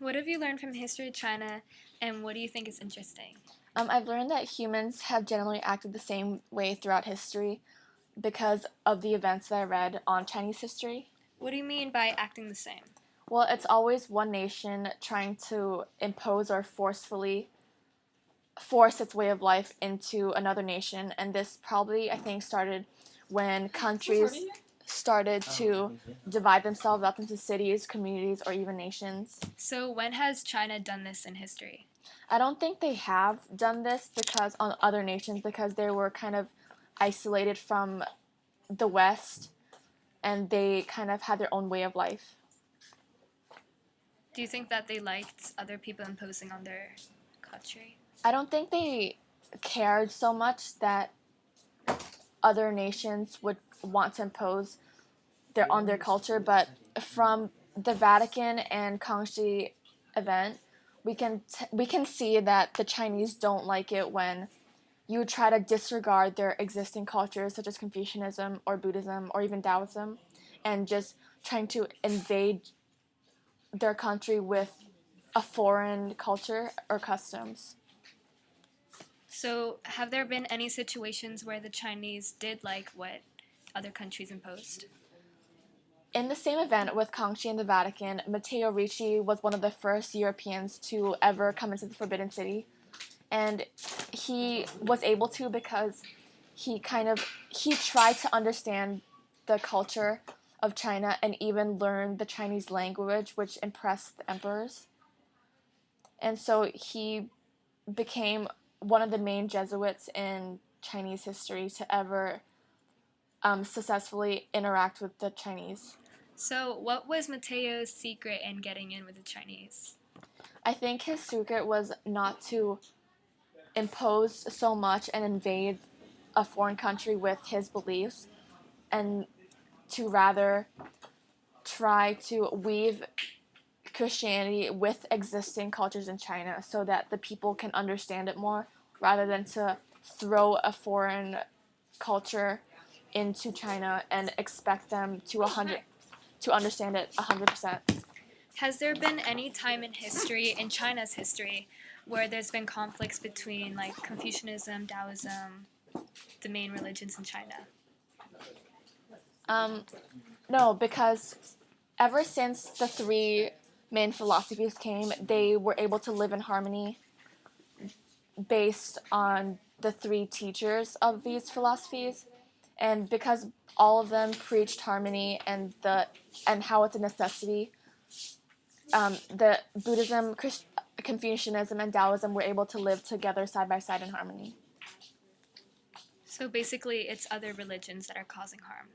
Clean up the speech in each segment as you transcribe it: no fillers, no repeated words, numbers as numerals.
What have you learned from history of China, and what do you think is interesting? I've learned that humans have generally acted the same way throughout history because of the events that I read on Chinese history. What do you mean by acting the same? Well, it's always one nation trying to impose or forcefully force its way of life into another nation, and this probably, I think, started when countries started to divide themselves up into cities, communities, or even nations. So, when has China done this in history? I don't think they have done this because on other nations because they were kind of isolated from the West and they kind of had their own way of life. Do you think that they liked other people imposing on their country? I don't think they cared so much that other nations would want to impose on their culture, but from the Vatican and Kangxi event, we can see that the Chinese don't like it when you try to disregard their existing cultures such as Confucianism or Buddhism or even Taoism and just trying to invade their country with a foreign culture or customs. So, have there been any situations where the Chinese did like what other countries imposed? In the same event with Kangxi and the Vatican, Matteo Ricci was one of the first Europeans to ever come into the Forbidden City. And he was able to because he tried to understand the culture of China and even learned the Chinese language, which impressed the emperors. And so he became one of the main Jesuits in Chinese history to ever successfully interact with the Chinese. So, what was Mateo's secret in getting in with the Chinese? I think his secret was not to impose so much and invade a foreign country with his beliefs and to rather try to weave Christianity with existing cultures in China so that the people can understand it more rather than to throw a foreign culture into China and expect them to understand it 100%. Has there been any time in history, in China's history, where there's been conflicts between like Confucianism, Taoism, the main religions in China? No, because ever since the three main philosophies came, they were able to live in harmony based on the three teachers of these philosophies. And because all of them preached harmony and how it's a necessity, the Buddhism, Confucianism, and Taoism were able to live together side by side in harmony. So basically, it's other religions that are causing harm.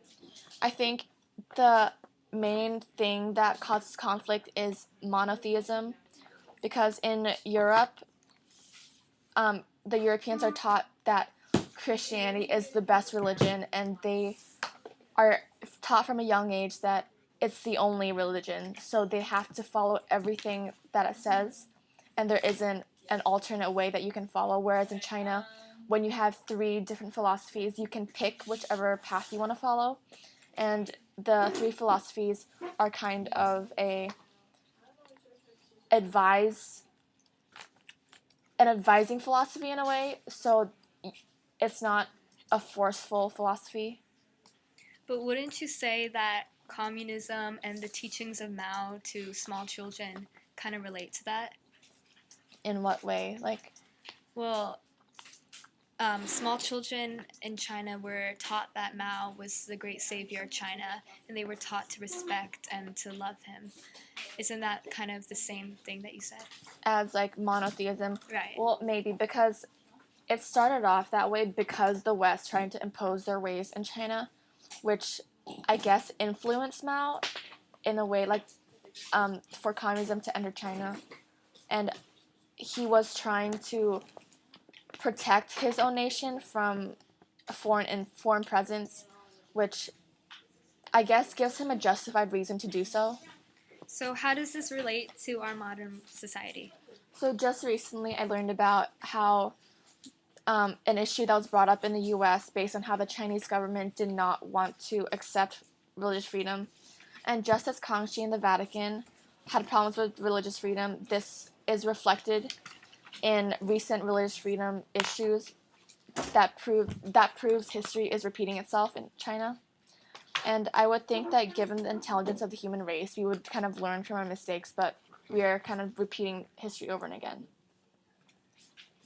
I think the main thing that causes conflict is monotheism, because in Europe, the Europeans are taught that Christianity is the best religion, and they are taught from a young age that it's the only religion, so they have to follow everything that it says, and there isn't an alternate way that you can follow. Whereas in China, when you have three different philosophies, you can pick whichever path you want to follow, and the three philosophies are kind of an advising philosophy in a way, so it's not a forceful philosophy. But wouldn't you say that communism and the teachings of Mao to small children kind of relate to that? In what way? Well, small children in China were taught that Mao was the great savior of China, and they were taught to respect and to love him. Isn't that kind of the same thing that you said? As monotheism. Right. Well, maybe because it started off that way because the West trying to impose their ways in China, which I guess influenced Mao in a way for communism to enter China. And he was trying to protect his own nation from foreign presence, which I guess gives him a justified reason to do so. So how does this relate to our modern society? So just recently I learned about how an issue that was brought up in the U.S. based on how the Chinese government did not want to accept religious freedom. And just as Kangxi and the Vatican had problems with religious freedom. This is reflected in recent religious freedom issues that proves history is repeating itself in China. And I would think that given the intelligence of the human race, we would kind of learn from our mistakes, but we are kind of repeating history over and again.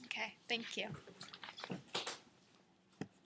Okay, thank you.